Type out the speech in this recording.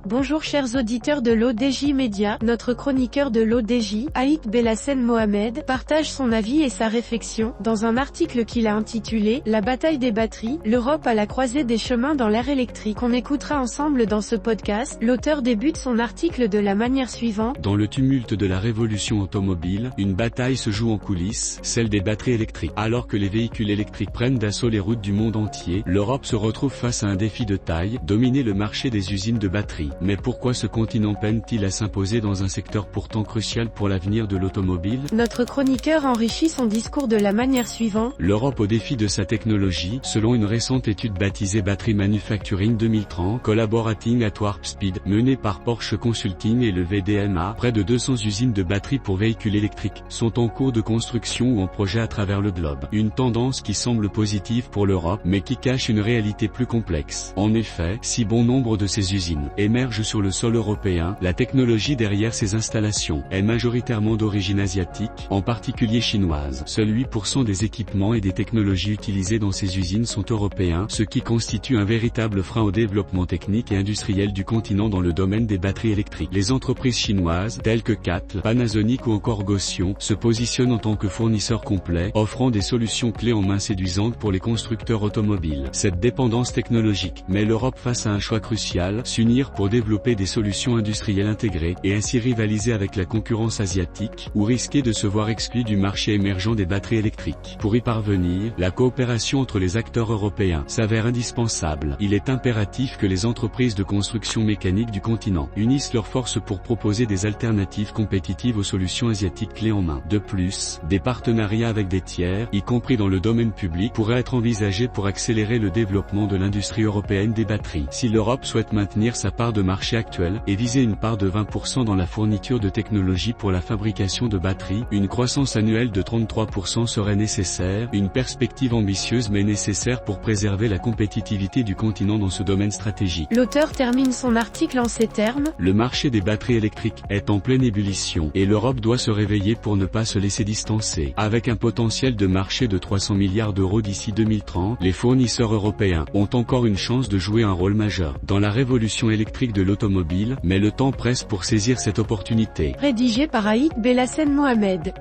Bonjour chers auditeurs de l'ODJ Média, notre chroniqueur de l'ODJ, Aït Belassen Mohamed, partage son avis et sa réflexion, dans un article qu'il a intitulé « La bataille des batteries, l'Europe à la croisée des chemins dans l'ère électrique ». On écoutera ensemble dans ce podcast. L'auteur débute son article de la manière suivante. Dans le tumulte de la révolution automobile, une bataille se joue en coulisses, celle des batteries électriques. Alors que les véhicules électriques prennent d'assaut les routes du monde entier, l'Europe se retrouve face à un défi de taille, dominer le marché des usines de batteries. Mais pourquoi ce continent peine-t-il à s'imposer dans un secteur pourtant crucial pour l'avenir de l'automobile? Notre chroniqueur enrichit son discours de la manière suivante. L'Europe au défi de sa technologie, selon une récente étude baptisée Battery Manufacturing 2030, Collaborating at Warp Speed, menée par Porsche Consulting et le VDMA, près de 200 usines de batteries pour véhicules électriques sont en cours de construction ou en projet à travers le globe. Une tendance qui semble positive pour l'Europe, mais qui cache une réalité plus complexe. En effet, si bon nombre de ces usines émergent sur le sol européen, la technologie derrière ces installations est majoritairement d'origine asiatique, en particulier chinoise. Seuls 8% des équipements et des technologies utilisées dans ces usines sont européens, ce qui constitue un véritable frein au développement technique et industriel du continent dans le domaine des batteries électriques. Les entreprises chinoises, telles que CATL, Panasonic ou encore Gotion, se positionnent en tant que fournisseurs complets, offrant des solutions clés en main séduisantes pour les constructeurs automobiles. Cette dépendance technologique met l'Europe face à un choix crucial, s'unir pour développer des solutions industrielles intégrées, et ainsi rivaliser avec la concurrence asiatique, ou risquer de se voir exclu du marché émergent des batteries électriques. Pour y parvenir, la coopération entre les acteurs européens s'avère indispensable. Il est impératif que les entreprises de construction mécanique du continent unissent leurs forces pour proposer des alternatives compétitives aux solutions asiatiques clés en main. De plus, des partenariats avec des tiers, y compris dans le domaine public, pourraient être envisagés pour accélérer le développement de l'industrie européenne des batteries. Si l'Europe souhaite maintenir sa part de marché actuel, et viser une part de 20% dans la fourniture de technologies pour la fabrication de batteries, une croissance annuelle de 33% serait nécessaire, une perspective ambitieuse mais nécessaire pour préserver la compétitivité du continent dans ce domaine stratégique. L'auteur termine son article en ces termes. Le marché des batteries électriques est en pleine ébullition, et l'Europe doit se réveiller pour ne pas se laisser distancer. Avec un potentiel de marché de 300 milliards d'euros d'ici 2030, les fournisseurs européens ont encore une chance de jouer un rôle majeur dans la révolution électrique de l'automobile, mais le temps presse pour saisir cette opportunité. Rédigé par Aït Belassen Mohamed.